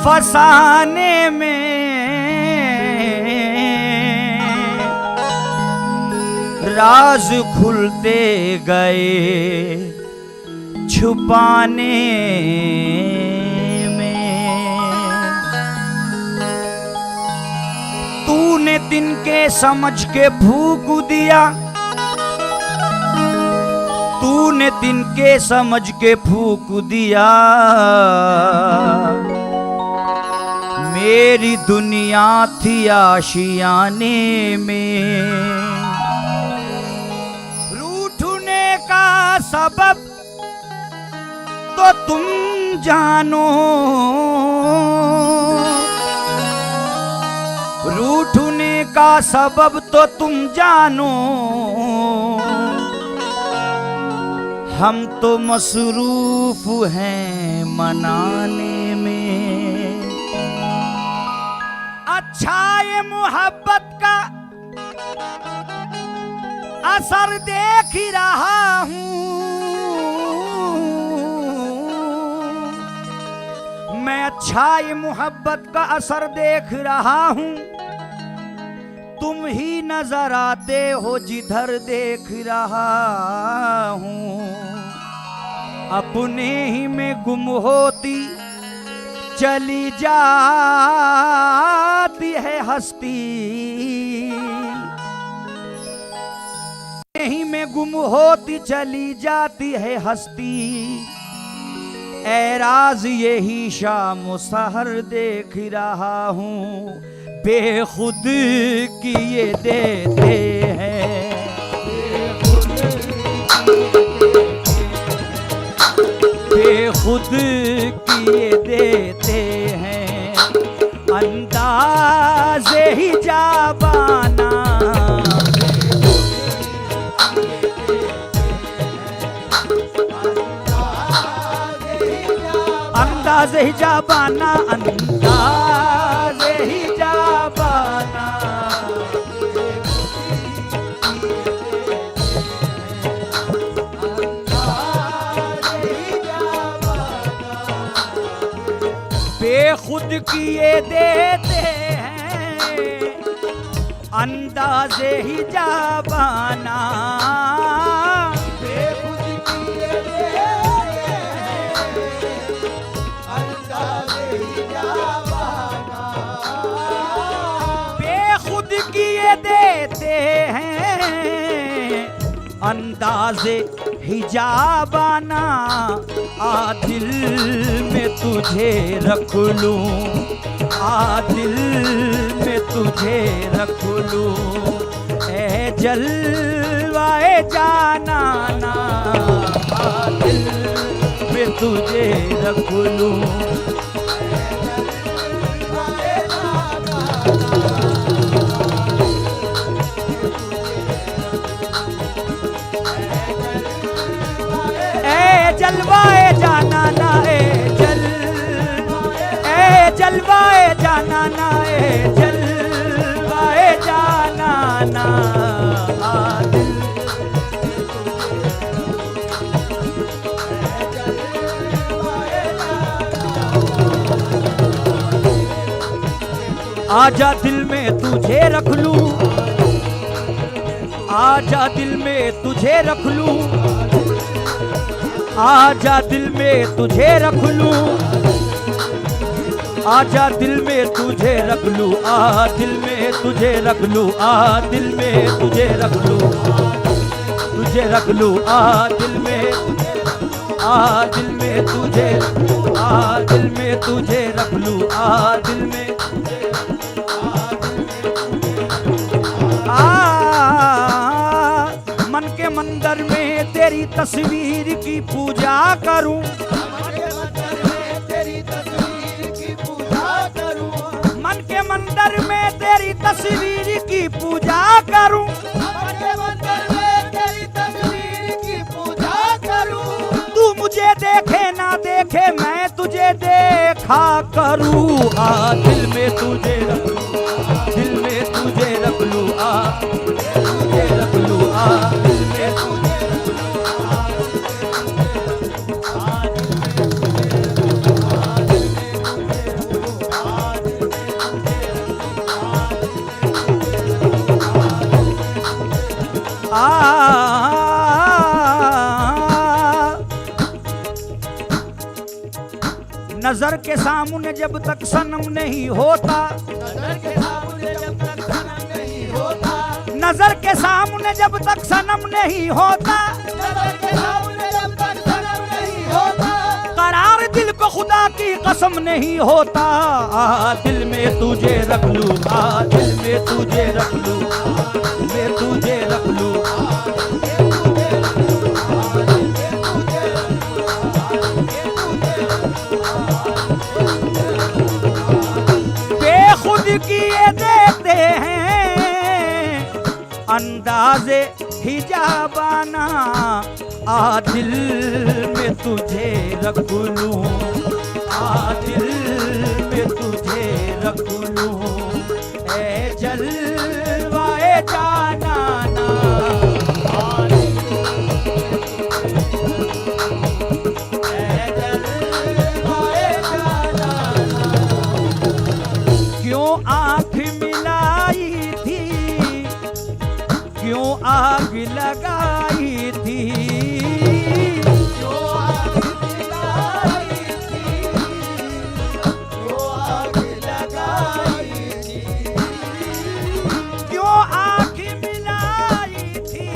फसाने में राज खुलते गए छुपाने में। तूने दिन के समझ के फूंक दिया, तूने दिन के समझ के फूंक दिया, मेरी दुनिया थी आशियाने में। रूठने का सबब तो तुम जानो, रूठने का सबब तो तुम जानो, हम तो मसरूफ हैं मनाने में। अच्छा ये मोहब्बत का असर देख ही रहा हूं मैं, अच्छा ये मोहब्बत का असर देख रहा हूं। तुम ही नजर आते हो जिधर देख रहा हूं। अपने ही में गुम होती चली जाती है हस्ती, ही में गुम होती चली जाती है हस्ती। ऐराज यही शाम सहर देख रहा हूँ, बेखुद किए देते हैं, बेखुद किए देते हैं। अंदाज़े ही जाबाना, अंदाज़े ही जाबाना, अंदाज़े ही जाबाना। बेखुद किए देते हैं, अंदाज़े ही जाबाना। देते हैं अंदाज़े हिजाबाना। आ दिल में तुझे रख लूं, आ दिल में तुझे रख लूं, ए जलवाए जाना ना। आ दिल में तुझे रख लूं, जलवाए जाना ना, जलवाए जाना ना, जलवाए जाना ना। आजा दिल में तुझे रख लूं, आजा दिल में तुझे रख लूं, आजा दिल में तुझे रख लूं, आजा दिल में तुझे रख लूं, आ दिल में तुझे रख लूं, आ दिल में तुझे रख लूं, तुझे रख लूं, आ दिल में, आ दिल में तुझे, आ दिल में तुझे रख लूं, आ दिल में, मन के मंदिर में तेरी तस्वीर की पूजा करूं, मन के मंदिर में तेरी तस्वीर की पूजा करूं, तू मुझे देखे ना देखे मैं तुझे देखा करूं। आ दिल में तुझे रख लूं, दिल में तुझे रख लूं, आ तुझे रख लूं, आ दिल में तुझे रख लूं, नजर के सामने जब तक सनम नहीं होता, नजर के सामने जब तक सनम नहीं होता, नजर के सामने जब तक सनम नहीं होता, नजर के सामने जब तक सनम नहीं होता, करार दिल को खुदा की कसम नहीं होता। दिल में तुझे रख लूं, दिल में तुझे रख लूं, मैं तुझे रख लूं। बेखुद किए देते हैं अंदाज़े हिजाबाना, दिल में तुझे रख लूं, दिल में तुझे रख लूं, ए जलवाए जानाना। ए जलवाए जानाना। क्यों आँख मिलाई थी, क्यों आग लगाई थी, जो आग लगाई थी, जो आग लगाई थी, क्यों आग मिलाई थी,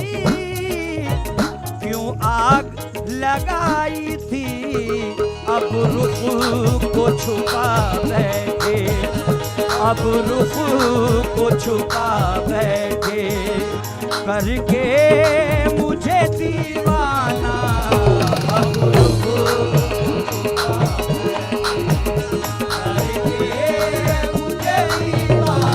क्यों आग लगाई थी। अब रुख को छुपा बैठे, अब रुख को छुपा बैठे, करके मुझे दीवाना। अब रुख करके मुझे दीवाना।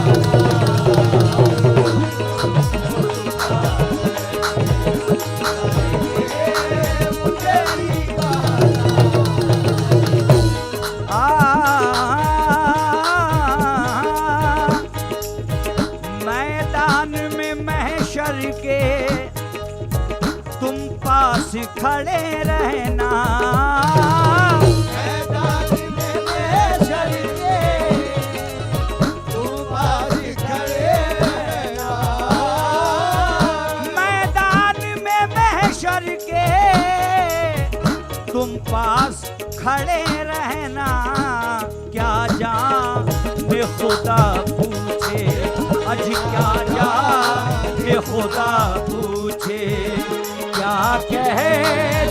मैदान में महशर के तुम पास खड़े रहना, मैदान में महशर के तुम पास खड़े रहना, मैदान में महशर के तुम पास खड़े रहना। क्या जाने खुदा पूछे, अज क्या जाने खुदा पूछे, क्या कह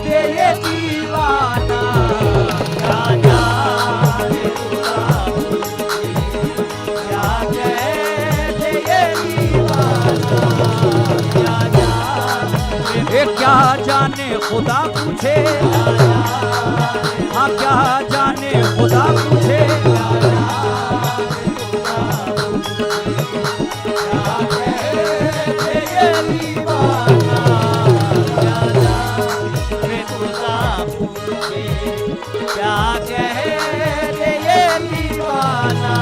दे ये दीवाना। क्या जाने खुदा पूछे, क्या कह दे ये दीवाना। क्या जाने खुदा पूछे, हाँ क्या जाने खुदा पूछे, क्या कह दे ये दीवाना।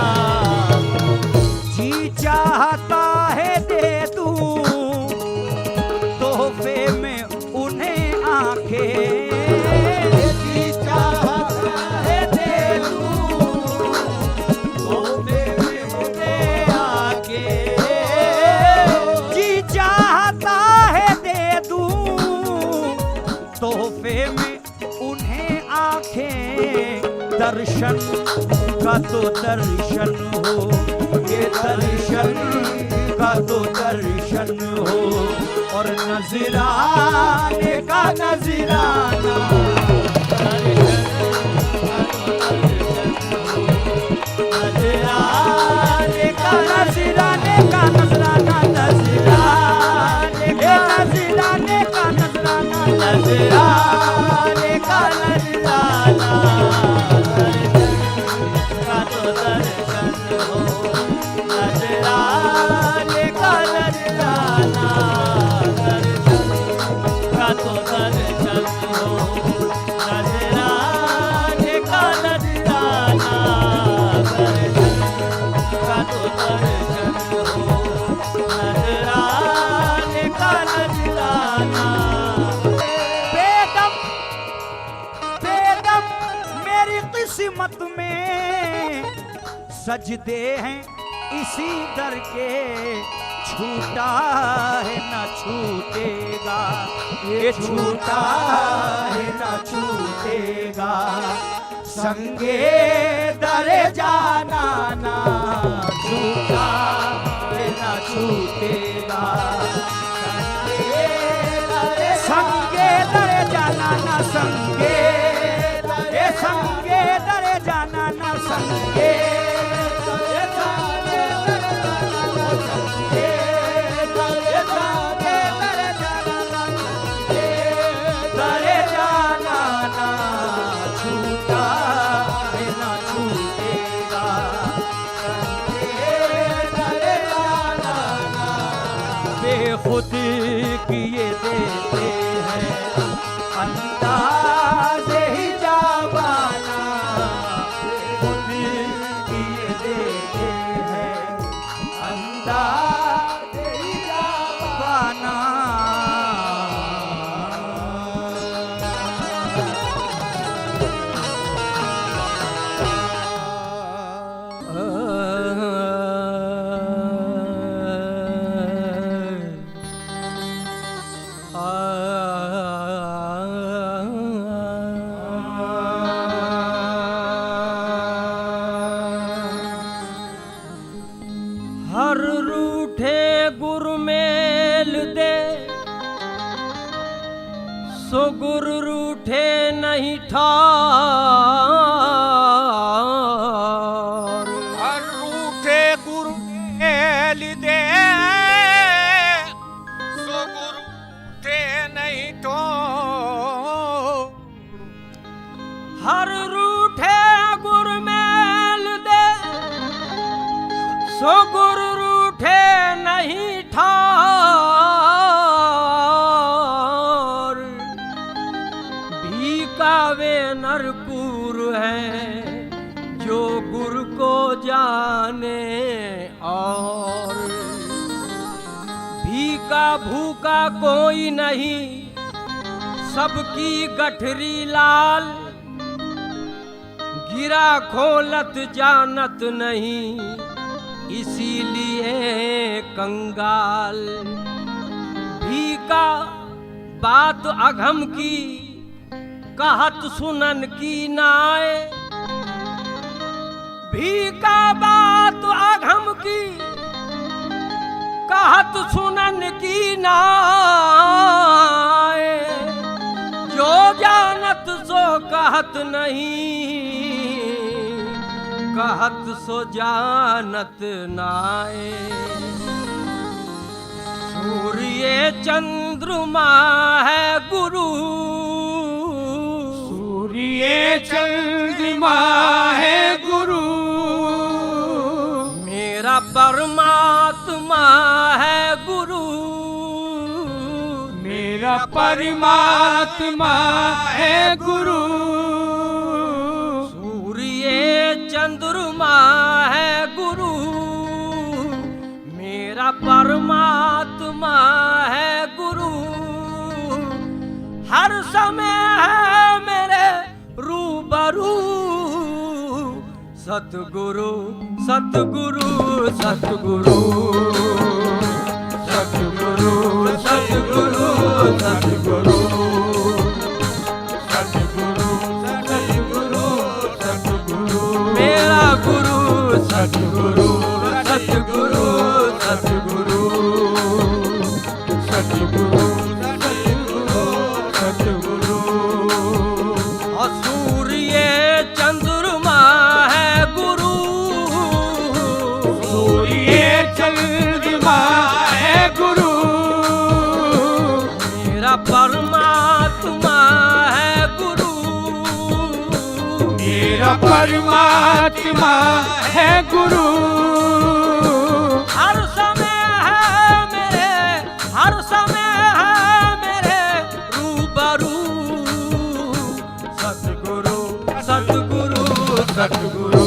जी चाहता है दे दूं तोहफे में उन्हें आंखें, जी चाहता है दे दूं तोहफे में उन्हें आंखें, जी चाहता है दे दूं तोहफे में उन्हें आंखें। दर्शन का तो दर्शन हो, ये दर्शन का तो दर्शन हो, और नजराने का नजराना। नजराने का नजराने का नजराना, नजराने का नजराने का नजराना, नजराने का नजराना। का तो दर्शन हो, नजराने का नजराना, का तो दर्शन हो, नजराने का नजराना, का तो दर्शन हो, नजराने का नजराना। बेदम बेदम मेरी किस्मत में सजदे हैं इसी दर के, छूटा है न छूटेगा, ये छूटा है न छूटेगा, संगे दरे जाना ना छूटा है न छूटेगा, संगे दरे जाना ना संगे, ये संगे दरे जाना ना संगे, खुद किए देते हैं अंदाज़े ही जावाना, खुद किए देते हैं अंदाज़े ही जावाना। हर रूठे गुर मेल दे, सो गुर रूठे नहीं ठार। हर रूठे गुरु मेल दे, सो गुरु रूठे नहीं तो। हर रूठे गुर मेल दे, सो गुर रूठे नहीं ठार। भीकावे नरपुर है जो गुरु को जाने, और भीका भूखा कोई नहीं, सबकी गठरी लाल। गिरा खोलत जानत नहीं, इसीलिए कंगाल। भीका बात अघम की, कहत सुनन की नाय। भीका बात अघम की, कहत सुनन की नाय। जो जानत सो कहत नहीं, कहत सो जानत नाय। सूर्य चंद्रमा है गुरु, सूर्य चंद्रमा है गुरु, मेरा परमात्मा है गुरु, मेरा परमात्मा है गुरु। सूर्य चंद्रमा है गुरु, मेरा परमात्मा है गुरु। हर समय है मेरे रूबरू, सतगुरु सतगुरु सतगुरु सतगुरु सतगुरु सतगुरु सतगुरु सतगुरु सतगुरु मेरा गुरु सतगुरु सतगुरु सतगुरु सतगुरु सतगुरु। और सूर्य चंद्रमा है गुरु, सूर्य चंद्रमा है गुरु, मेरा परमात्मा है गुरु, मेरा परमात्मा है गुरु। हर समय है मेरे, हर समय है मेरे रूबरू, सतगुरु सतगुरु सतगुरु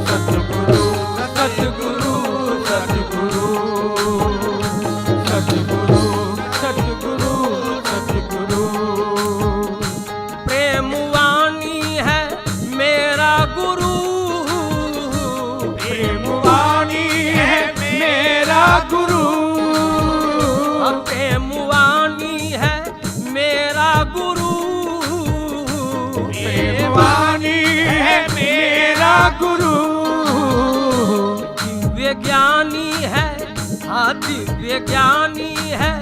सतगुरु सतगुरु सतगुरु सतगुरु सतगुरु सतगुरु। प्रेमवाणी है मेरा गुरु, प्रेमवाणी है मेरा ज्ञानी है, हाँ दिव्य ज्ञानी है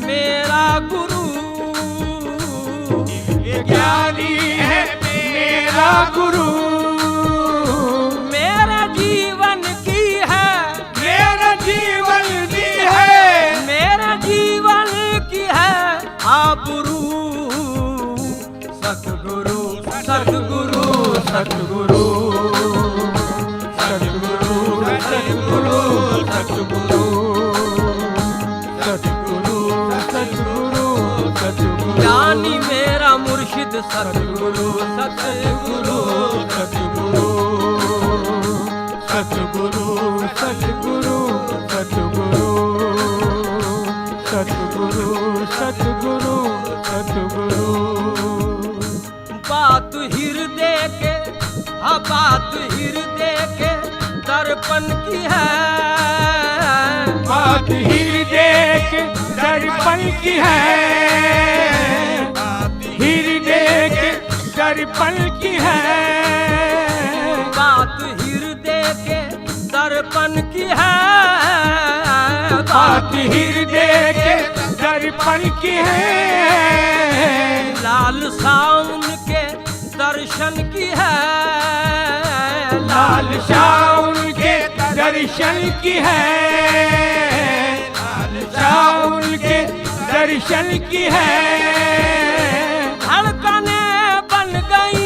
मेरा गुरु। ये ज्ञानी है मेरा गुरु, मेरे जीवन की है, मेरा जीवन की है, मेरे जीवन की है आबरू। सतगुरु सतगुरु सतगुरु सतगुरु सतगुरु सतगुरु सतगुरु सतगुरु सतगुरु। ज्ञानी मेरा मुर्शिद सतगुरु सतगुरु सतगुरु सतगुरु सतगुरु सतगुरु सतगुरु सतगुरु सतगुरु। बात हृदय के, हाँ बात हृदय के दर्पण की है, बात हृदय के दर्पण की है, हृदय के दर्पण की है, बात हृदय के दर्पण की है, बात हृदय के दर्पण की है, लाल साउन के दर्शन की है, लाल शाउन के दर्शन की है, लाल शाउन के दर्शन की है। धड़कने बन गई,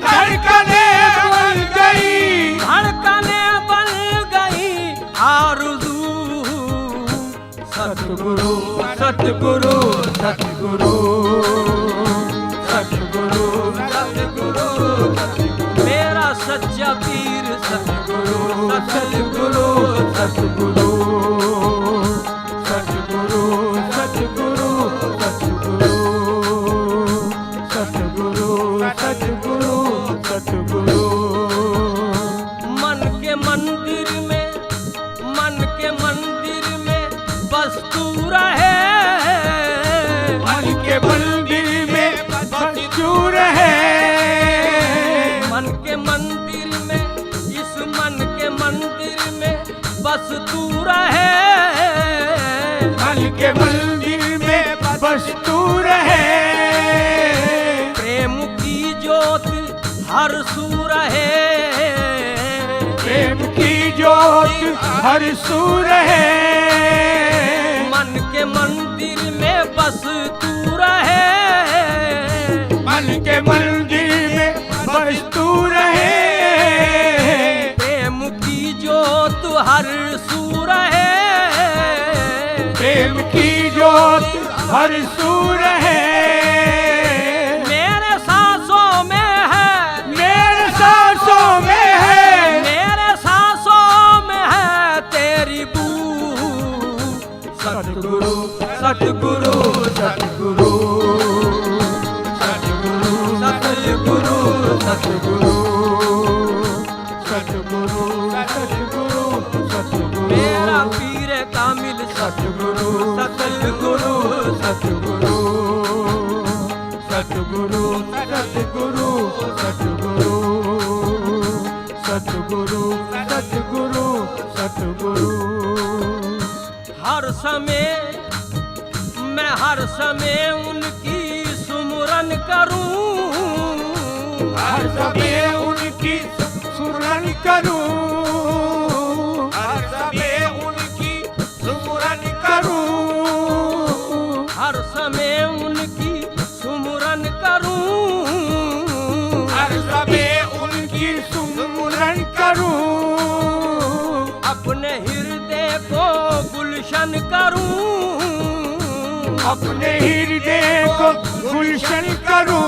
धड़कने बन गई, धड़कने बन गई आरज़ू। सतगुरु सतगुरु सतगुरु सतगुरु सतगुरु मेरा सच्चा पीर सतगुरु सतगुरु सतगुरु सतगुरु सतगुरु सतगुरु सतगुरु सतगुरु सतगुरु। मन के मंदिर में, मन के मंदिर में बस तू रहे, मन के मंदिर में बस तू रहे, मन के मंदिर में, इस मन के मंदिर में बस तू रहे, मन के मंदिर में बस तू रहे, प्रेम की ज्योत हर सू रहे, प्रेम की ज्योत हर सू रहे, मन के मंदिर में बस तू रहे, मन के मंदिर में बस तू रहे, प्रेम की ज्योत हर सू रहे, प्रेम की ज्योत हर सू रहे। मेरे सांसों में है, मेरे सांसों में है, मेरे सांसों में है तेरी बू। सतगुरु सतगुरु सतगुरु सतगुरु सतगुरु सतगुरु सतगुरु सतगुरु सतगुरु। मेरा पीर कामिल सतगुरु सतगुरु सतगुरु सतगुरु सतगुरु सतगुरु सतगुरु सतगुरु सतगुरु। हर समय मैं हर समय उनकी सुमरन करूं, हर समय उनकी सुमरन करूं, हर समय उनकी सुमरन करूं, हर समय उनकी सुमरन करूं, हर समय उनकी सुमरन करूं, अपने हृदय को गुलशन करूं, अपने हृदय को गुलशन करूं,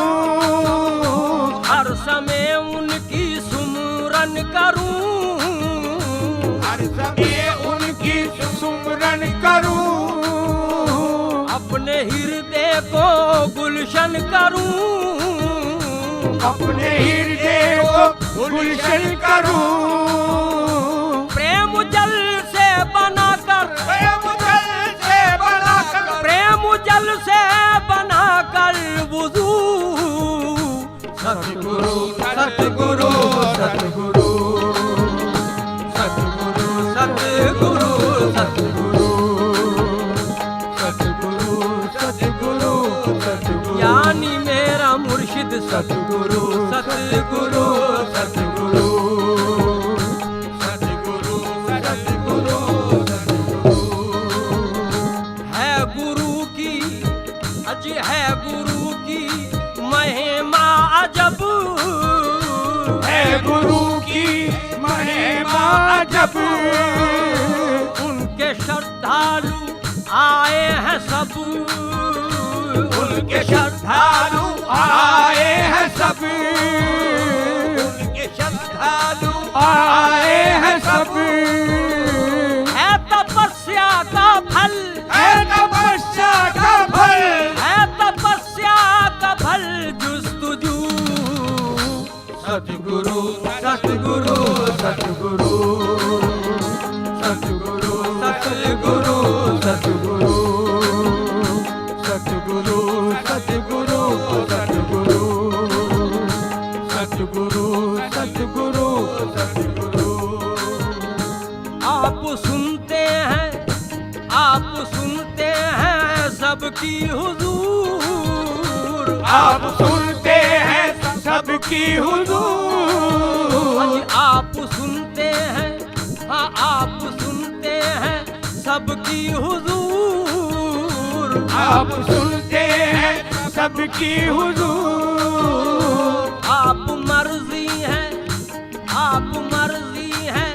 हर समय उनकी सुमरन करूं, हर समय उनकी सुमरन करूं, अपने हृदय को गुलशन करूं, अपने हृदय को गुलशन करूं, प्रेम जल से बनाकर, प्रेम जल से बनाकर, प्रेम जल से बनाकर वुज़ू। सतगुरु सतगुरु सतगुरु सतगुरु सतगुरु सतगुरु सतगुरु सतगुरु सतगुरु है गुरु की अज है गुरु की महिमा अजब है गुरु की महिमा अजब उनके श्रद्धालु आए हैं सब उनके श्रद्धालु आए हैं सब उनके श्रद्धालु आए हैं सब है तपस्या का फल है तपस्या का फल है तपस्या का फल जुस्तुजू सतगुरु सतगुरु सतगुरु सतगुरु सतगुरु सतगुरु सतगुरु सतगुरु सतगुरु सतगुरु सतगुरु सतगुरु आप सुनते हैं सबकी हुजूर आप सुनते हैं सबकी हुजूर आप सुनते हैं हाँ आप सुनते हैं सबकी हुजूर आप सुनते हैं सबकी हुजूर आप मर्जी हैं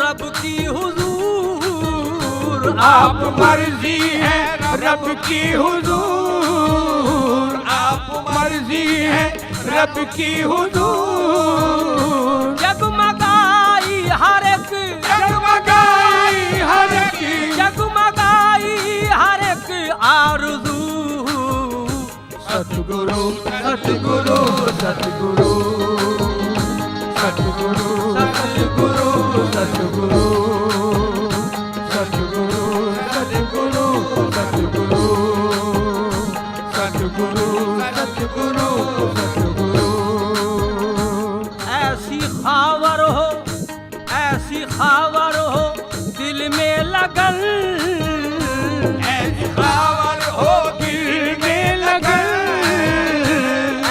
रब की हुजूर आप मर्जी है रब की हुजूर आप मर्जी है रब की हुजूर जगमगाई हर एक जगमगाई हर की जगमगाई हर एक आरज़ू सतगुरु सतगुरु सतगुरु सतगुरु सतगुरु सतगुरु सतगुरु सतगुरु सतगुरु सतगुरु सतगुरु सतगुरु ऐसी खावर हो दिल में लगन ऐसी खावर हो दिल में लगन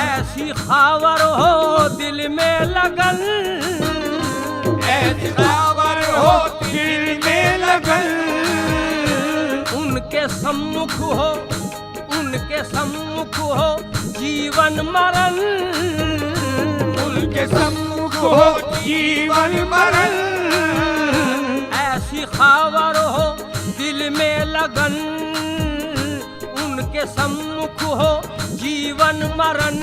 ऐसी खावर हो दिल में लगन ऐसी खावर हो दिल में लगन उनके सम्मुख हो जीवन मरण उनके सम्मुख हो जीवन मरण ऐसी खावर हो दिल में लगन उनके सम्मुख हो जीवन मरण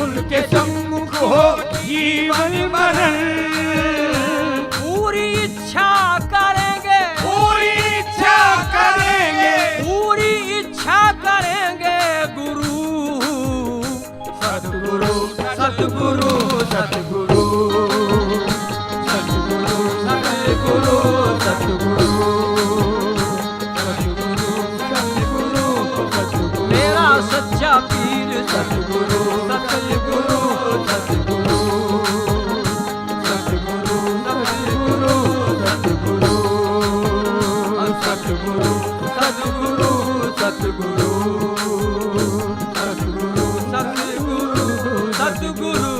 उनके सम्मुख हो जीवन मरण पूरी इच्छा करेंगे पूरी इच्छा करेंगे पूरी इच्छा करेंगे गुरु सतगुरु सतगुरु सतगुरु सतगुरु सतगुरु सतगुरु सतगुरु सतगुरु सतगुरु मेरा सच्चा पीर सतगुरु सतगुरु सतगुरु सतगुरु सतगुरु सतगुरु सतगुरु सतगुरु सतगुरु सतगुरु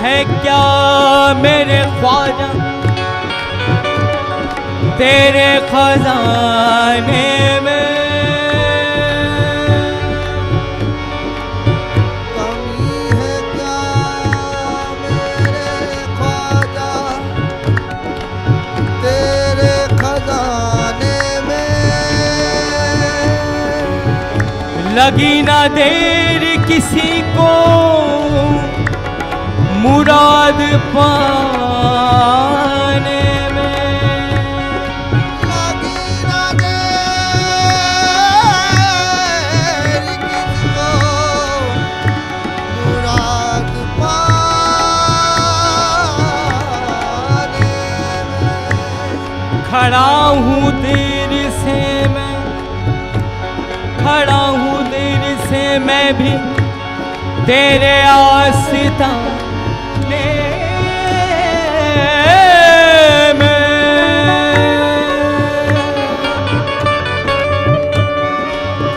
है क्या मेरे ख्वाजा तेरे खजाने में, कमी है क्या मेरे ख्वाजा तेरे खजाने में, लगी ना देर किसी को मुराद पाने में, लगी ना देर किसको मुराद पाने में, खड़ा हूँ देर से मैं, खड़ा हूँ देर से मैं भी तेरे आस्ताने में,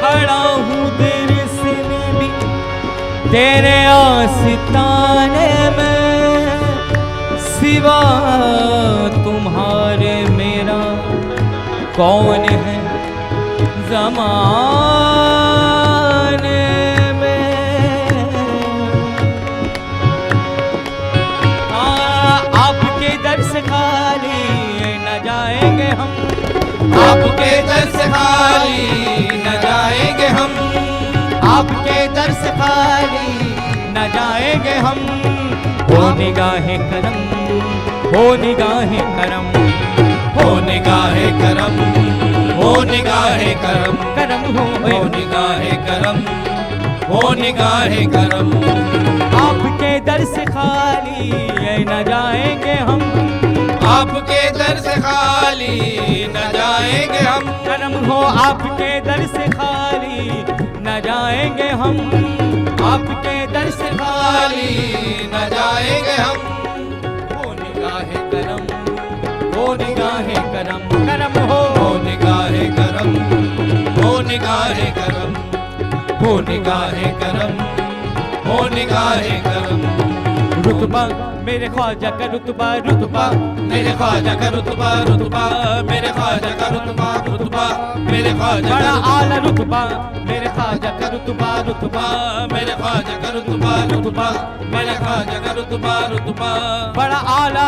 खड़ा हूँ देर से मैं भी तेरे आस्ताने में, सिवा तुम्हारे मेरा कौन है ज़माने में। आपके दर से खाली न जाएंगे हम, आपके दर से खाली न जाएंगे हम, आपके दर से खाली न जाएंगे हम, हो निगाहे करम, हो निगाहे करम, हो निगाहे करम, हो निगाहे करम, करम हो हो निगाहे करम, हो निगाहे करम, आपके दर से खाली न जाएंगे हम, आपके दर से खाली न जाएंगे हम, करम हो आपके दर से खाली न जाएंगे हम, आपके दर से खाली न जाएंगे हम, हो निगाहे करम, हो निगाहे करम, करम हो हो निगाहे करम, हो निगाहे करम, हो निगाहे करम, हो निगाहे करम, रुतबा मेरे ख्वाजा का रुतबा, रुतबा मेरे ख्वाजा का रुतबा, रुतबा मेरे ख्वाजा का रुतबा, रुतबा मेरे ख्वाजा बड़ा का आला रुतबा मेरे ख्वाजा का रुतबा, रुतबा मेरे ख्वाजा का रुतबा, रुतबा मेरे ख्वाजा का रुतबा, रुतबा बड़ा आला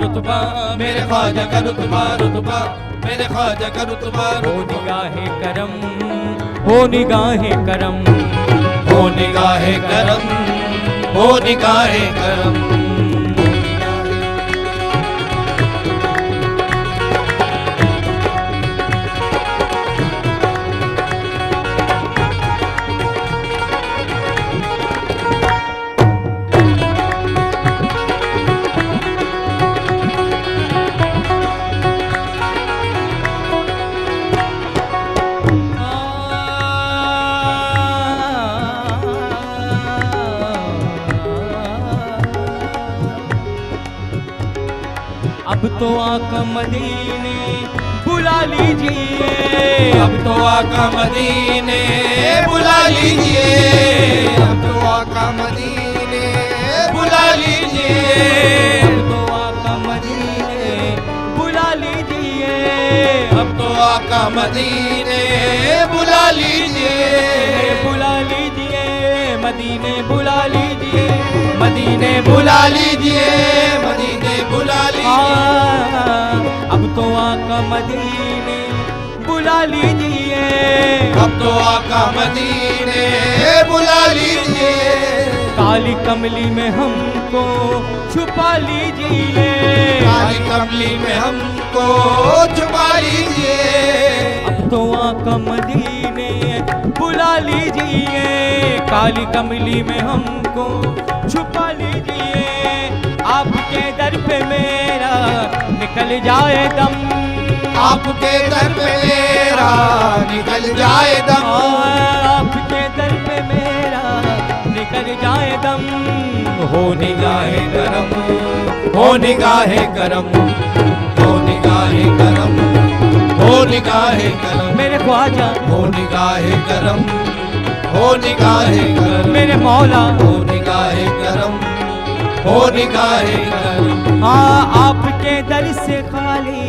रुतबा मेरे ख्वाजा का रुतबा, रुतबा मेरे ख्वाजा का रुतबा, हो निगाहे करम, हो निगाहे करम, हो निगाहे करम, हो निगाहे करम, अब तो आका मदीने बुला लीजिए, अब तो आका मदीने बुला लीजिए, अब तो आका मदीने बुला लीजिए, अब तो आका मदीने बुला लीजिए, अब तो आका मदीने बुला लीजिए, बुला लीजिए, मदीने बुला लीजिए, मदीने बुला लीजिए, मदीने बुला लीजिए, अब तो आका मदीने बुला लीजिए, अब तो आका मदीने बुला लीजिए, काली कमली में हमको छुपा लीजिए, काली कमली में हमको छुपा लीजिए, अब तो आका मदीने बुला लीजिए, काली कमली में हमको छुपा लीजिए, आपके दर पे मेरा निकल जाए दम, आपके दर पे मेरा निकल जाए दम, आपके दर पे मेरा निकल जाए दम, हो निगाहे करम, हो निगाहे करम, हो निगाहे करम, हो निगाहे करम, मेरे ख्वाजा हो निगाहे करम, हो निगाहे करम, मेरे मौला हो निगाहे करम, हो निगाहे करम, हाँ आपके दर से खाली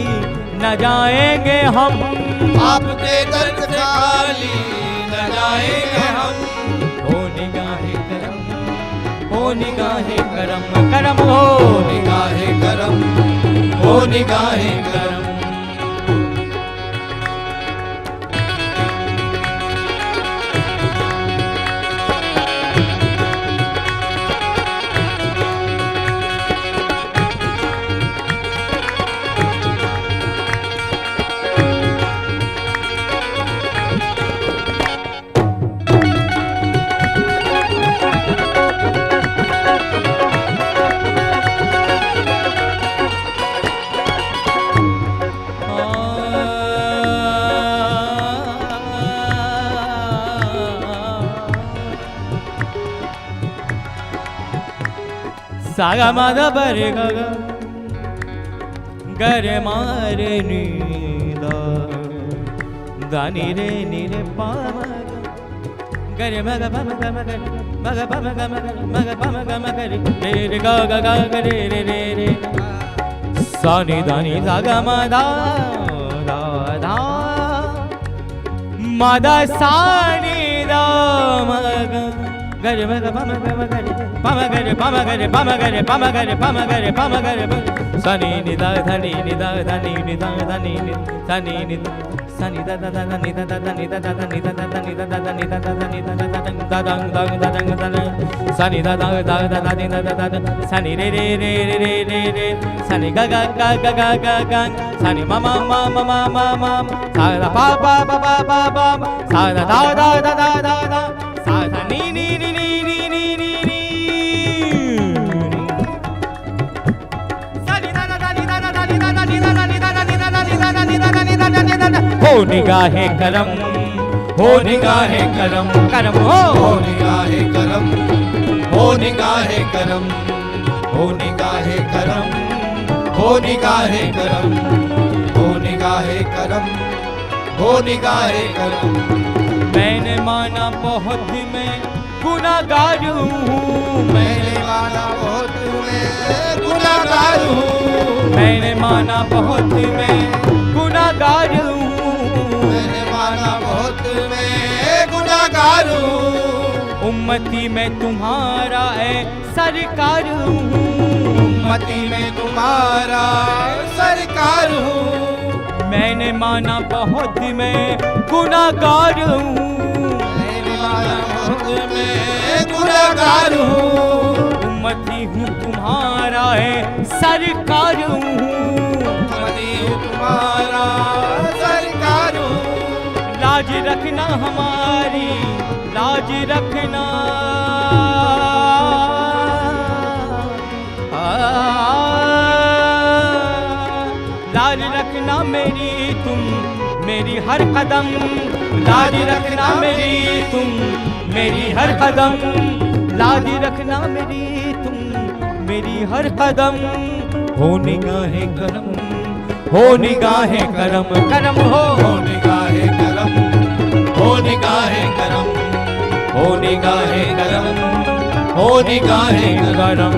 न जाएंगे हम, आपके दर से खाली न जाएंगे हम, हो निगाहे करम, हो निगाहे करम, करम हो हो निगाहे करम, हो निगाहे करम। सागा मादा बरे गगा गरे मारे नीदा दानी रे नीरे पामा गरे मगा पामा गमा गरे मगा पामा गमा गरे मगा पामा गमा गरे रे रे गा गा गा रे रे रे रे सानी दानी सागा मादा दा दा मादा सानी दा मगा गरे मगा पामा गमा गरे पामा गरे पामा गरे पामा गरे पामा गरे पामा गरे पामा गरे सनी निदा धनी निदा धनी निदा धनी धनी निदा सनी दा दा दा नी दा दा नी दा दा नी दा दा नी दा दा नी दा दा नी दा दा दा दंग दंग दंग दंग सनी दा दा दा दा नी दा दा दा सनी रे रे रे रे रे रे सनी गा गा गा गा गा गा गा सनी मा मा मा मा मा मा मा सा दा पा पा पा पा पा पा सा दा दा दा दा दा दा दा सा दा नी नी नी नी नी नी नी नी सनी दा दा दा नी दा दा नी दा दा नी दा दा नी दा दा नी दा दा नी दा दा नी दा दा नी दा दा नी दा दा हो निगाहे करम, हो निगाहे करम, करम हो निगाहे करम, हो निगाहे करम, हो निगाहे करम, हो निगाहे करम, हो निगाहे करम, हो निगाहे करम। मैंने माना बहुत मैं गुनाहगार हूँ, मैंने माना बहुत मैं गुनाहगार हूँ, मैंने माना बहुत मैं गुनाहगार हूँ, मैंने माना बहुत मैं गुनाहगार हूँ। उम्मती मैं तुम्हारा है सरकार हूँ, उम्मती में तुम्हारा सरकार हूँ। मैंने माना बहुत मैं गुनाहगार हूँ, मैंने माना बहुत मैं गुनाहगार हूँ। उम्मती हूँ तुम्हारा है सरकार हूँ, उम्मती हूँ तुम्हारा सरकार हूँ। लाज रखना हमारी, लाज रखना लाज रखना मेरी तुम मेरी हर कदम, लाज रखना मेरी तुम मेरी हर कदम, लाज रखना मेरी तुम मेरी हर कदम, हो निगाहे करम, हो निगाहे करम, करम हो निगाहे करम, हो निगाहे करम, हो निगाहे करम, हो निगाहे करम।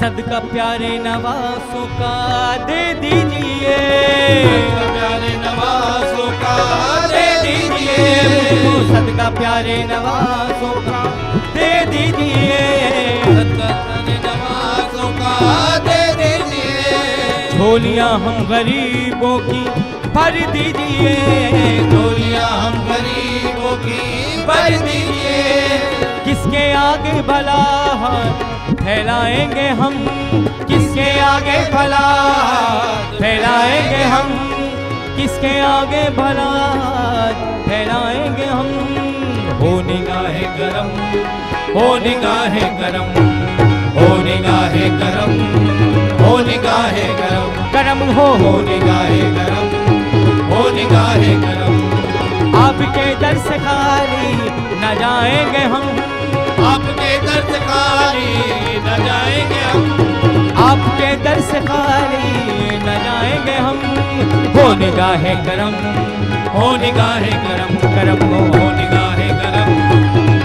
सदका प्यारे नवासों का दे दीजिए, प्यारे नवासों का दे दीजिए, सदका प्यारे नवासों का दे दीजिए, सदका प्यारे नवासों का दे दीजिए। झोलियां हम गरीबों की भर दीजिए, झोलियां हम गरीबों की भर दीजिए। किसके आगे भला हाथ फैलाएंगे हम, किसके आगे भला फैलाएंगे हम, किसके आगे भला फैलाएंगे हम, हो निगाहे करम, हो निगाहे करम, हो निगाहे करम, हो निगाहे करम, करम हो निगाहे करम, हो निगाहे करम। आपके दर से खाली न जाएंगे हम, आपके दर से खाली न जाएंगे हम, आपके दर से खाली न जाएंगे हम। हो निगाहे करम, हो निगाहे करम, करम हो निगाहे करम,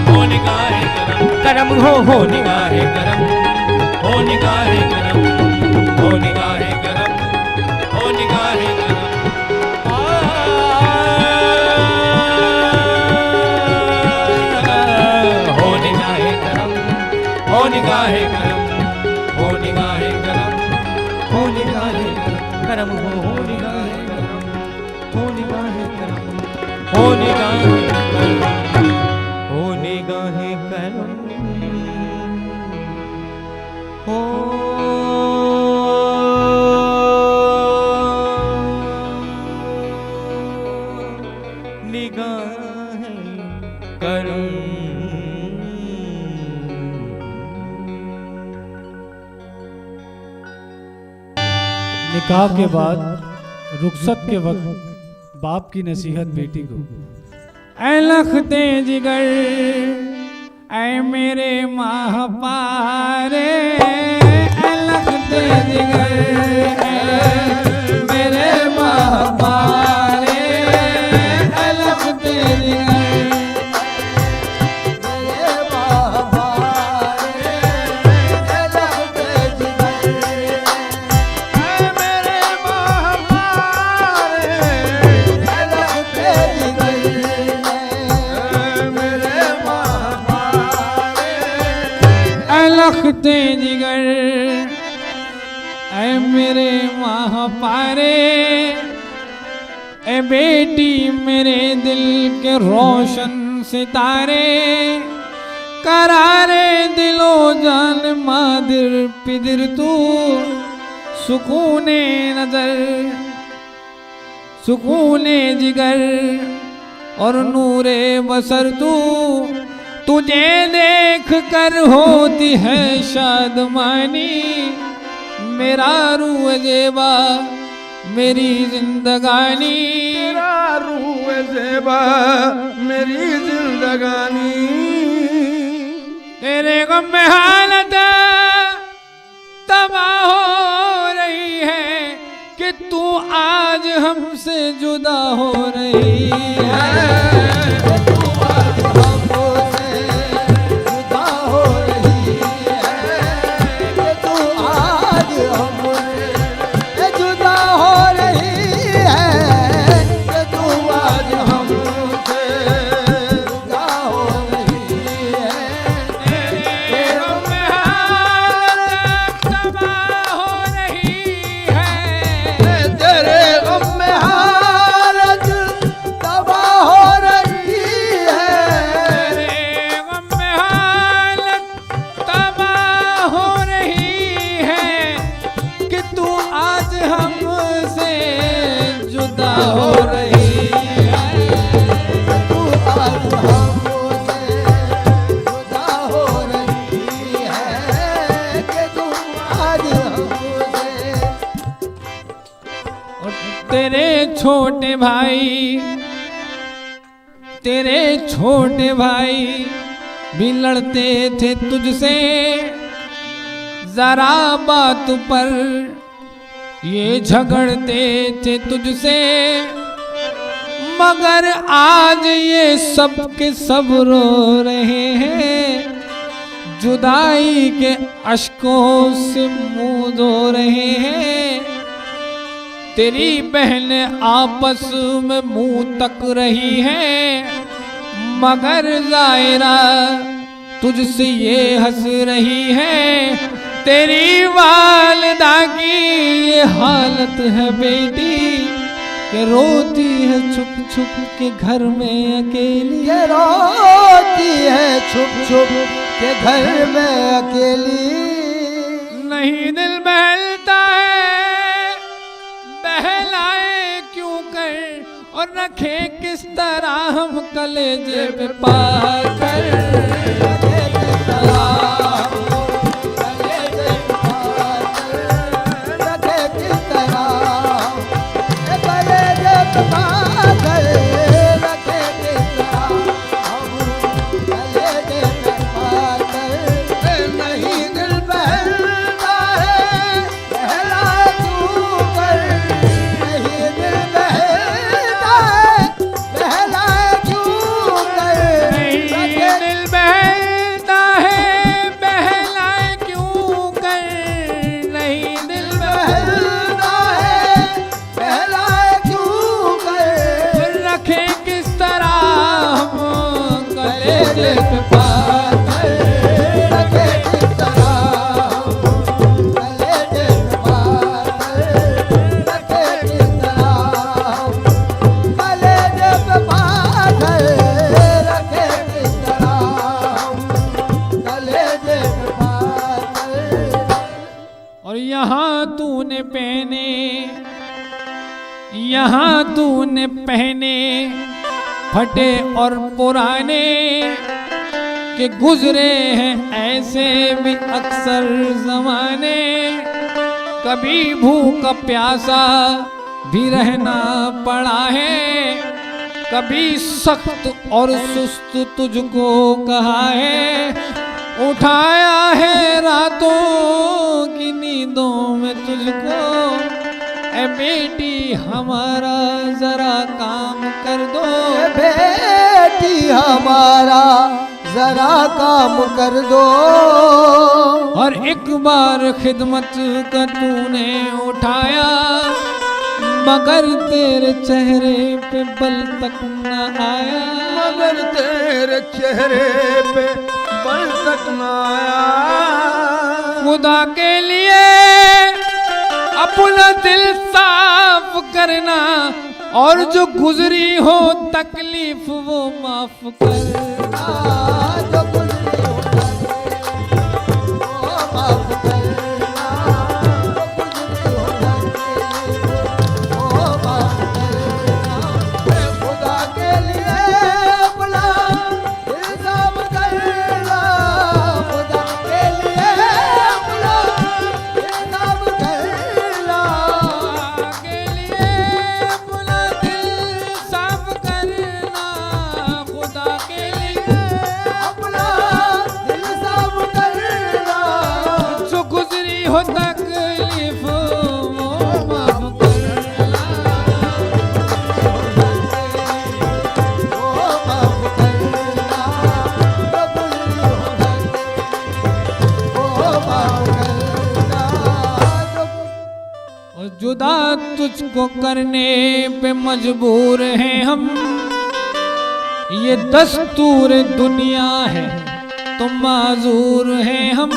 हो निगाहे करम, करम हो निगाहे करम, हो निगाहे करम, हो निगाहे करम, हो निगाहे करम। हो निगाहे करम, हो निगाहे करम, हो निगाहे करम, हो निगाहे करम, हो निगाहे करम, हो निगाहे करम, हो निगाहे करम, हो निगाहे करम, हो निगाहे करम। निकाह के बाद रुखसत के वक्त बाप की नसीहत बेटी को। ऐ लखते जिगर ऐ मेरे महापारे, ऐ लखते जिगर ऐ मेरे महापारे, ऐ लखते जिगर मेरे महापारे, ऐ लखते जिगर, ऐ मेरे महापारे, ऐ लखते जिगर, मेरे महापारे, ऐ लखते जिगर ऐ मेरे महापारे, ऐ बेटी मेरे दिल के रोशन सितारे, करारे दिलो जान मादिर पिदिर तू, सुकूने नजर सुकूने जिगर और नूरे बसर तू, तुझे देख कर होती है शादमानी, मेरा रूह ज़ेबा मेरी जिंदगानी, मेरा रूह ज़ेबा मेरी जिंदगानी। तेरे गम में हालत तबाह हो रही है कि तू आज हमसे जुदा हो रही है। छोटे भाई तेरे छोटे भाई भी लड़ते थे तुझसे जरा बात पर, ये झगड़ते थे तुझसे, मगर आज ये सब के सब रो रहे हैं, जुदाई के अश्कों से मुंह धो रहे हैं। तेरी बहन आपस में मुंह तक रही है, मगर जायरा तुझसे ये हंस रही है। तेरी वालिदा की ये हालत है बेटी कि रोती है छुप छुप के घर में अकेली, ये रोती है छुप छुप के घर में अकेली। नहीं दिल बहलता है बहलाए क्यों कर, और रखे किस तरह हम कलेजे पे पार। रखे किस तरह, कलेजे पे बादल रखे किस तरह, कलेजे पे बादल रखे किस तरह, कलेजे पे बादल नहीं दिल बहलता है, बहला क्यों कर, नहीं दिल बहलता है, बहला क्यों कर, नहीं दिल बहलता है, बहला क्यों कर, नहीं दिल बहलता है, बहला क्यों कर, रखे किस तरह हम कलेजे पे बादल रखे किस तरह, कलेजे पे बादल रखे किस तरह, कलेजे पे बादल रखे किस तरह, कलेजे पे बादल। और यहाँ तूने पहने फटे और पुराने, के गुजरे हैं ऐसे भी अक्सर जमाने, कभी भूखा प्यासा भी रहना पड़ा है, कभी सख्त और सुस्त तुझको कहा है, उठाया है रातों की नींदों में तुझको, ए बेटी हमारा जरा काम कर दो, बेटी हमारा जरा काम कर दो, और एक बार खिदमत का तूने उठाया, मगर तेरे चेहरे पे बल तक न आया, मगर तेरे चेहरे पे बल तक न आया, खुदा के लिए अपना दिल साफ करना, और जो गुजरी हो तकलीफ वो माफ करना, जो गुजरी हो तकलीफ वो माफ करना, जो गुजरी हो तकलीफ वो माफ करना, खुदा के लिए अपना दिल साफ करना, खुदा के लिए अपना दिल साफ करना, के लिए अपना दिल साफ करना, खुदा के लिए अपना दिल साफ करना, जो गुजरी हो तकलीफ वो माफ करना, वो माफ करना, जो गुजरी हो तकलीफ वो माफ करना, और जुदा तुझको करने पे मजबूर हैं हम, ये दस्तूर दुनिया है तो माजूर हैं हम,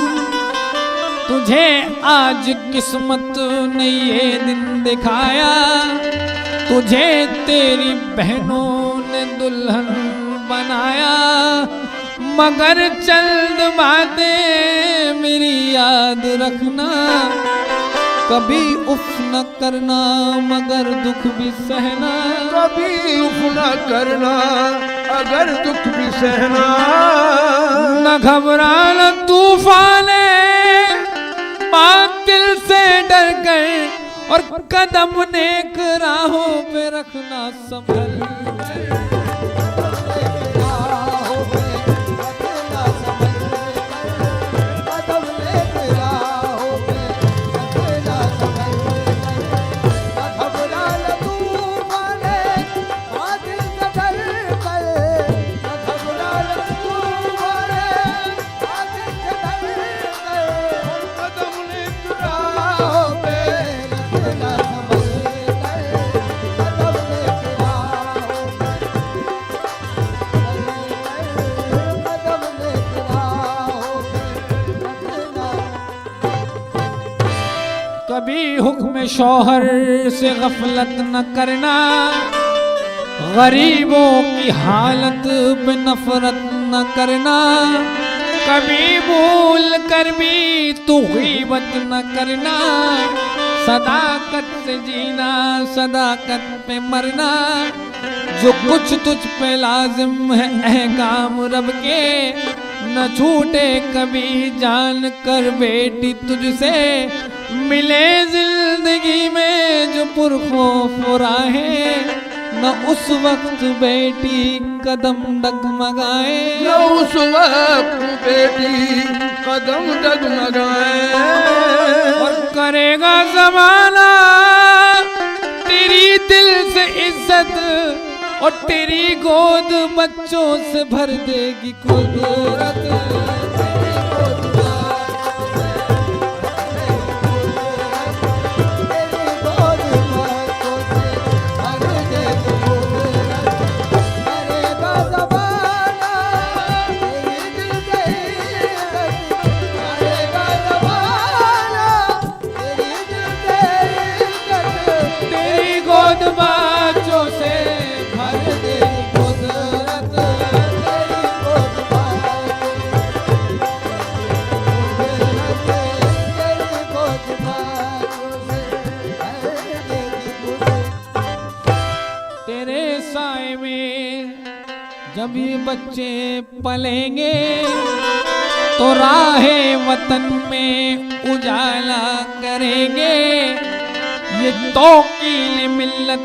तुझे आज किस्मत ने ये दिन दिखाया, तुझे तेरी बहनों ने दुल्हन बनाया, मगर चंद बातें मेरी याद रखना, कभी उफ न करना मगर दुख भी सहना, कभी उफ न करना अगर दुख भी सहना, न घबराना तूफाने बातिल से डर गए, और कदम नेक राहों पे रखना संभल कर। कभी हुक्म शौहर से गफलत न करना, गरीबों की हालत पे नफरत न करना, कभी भूल कर भी तू गीबत न करना, सदाकत से जीना सदाकत पे मरना, जो कुछ तुझ पे लाजिम है अहकाम रब के, न छूटे कभी जान कर बेटी तुझसे। मिले जिंदगी में जो पुरखौफ राहें, न उस वक्त बेटी कदम डगमगाए, न उस वक्त बेटी कदम डगमगाए। और करेगा जमाना तेरी दिल से इज्जत, और तेरी गोद बच्चों से भर देगी कुदरत। जब ये बच्चे पलेंगे तो राहे वतन में उजाला करेंगे। ये तौकील मिल्लत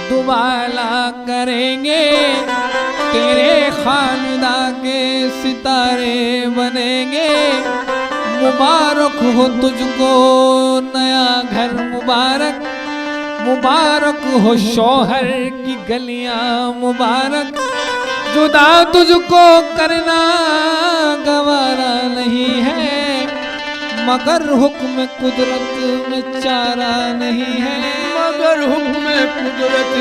दुबाला करेंगे, तेरे खानदा के सितारे बनेंगे। मुबारक हो तुझको नया घर मुबारक, मुबारक हो शौहर की गलियां मुबारक। जुदा तुझको करना गवारा नहीं है, मगर हुक्म कुदरत में चारा नहीं है, मगर हुक्म कुदरत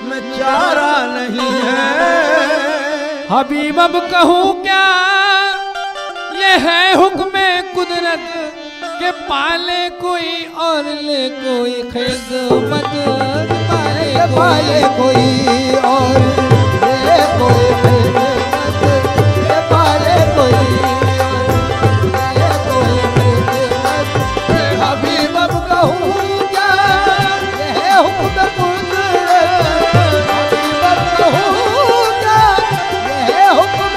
में चारा नहीं है। हबीब अब कहूँ क्या, ये है हुक्म कुदरत के पाले कोई और ले कोई खिदमत। पाले कोई और ले कोई खिदमत, पाले कोई ले कोई खिदमत। हबीब अब कहूँ क्या, ये हुक्म कुदरत। हबीब अब कहूँ क्या, ये हुक्म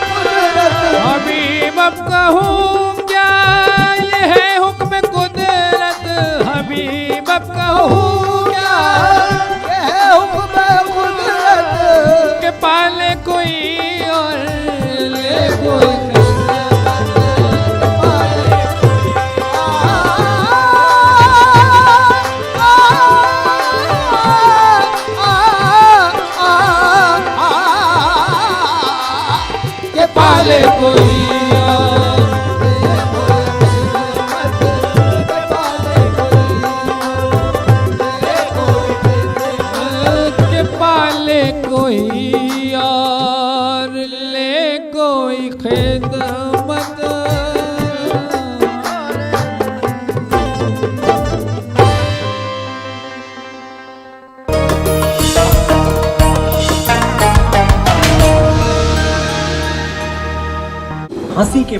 कुदरत। हबीब अब कहूँ क्या, ये है हुक्म कुदरत। हबीब अब कहूँ क्या, ये है हुक्म कुदरत के पाले कोई और ले कोई के पाले कोई कोई और ले कोई खिदमत। हंसी के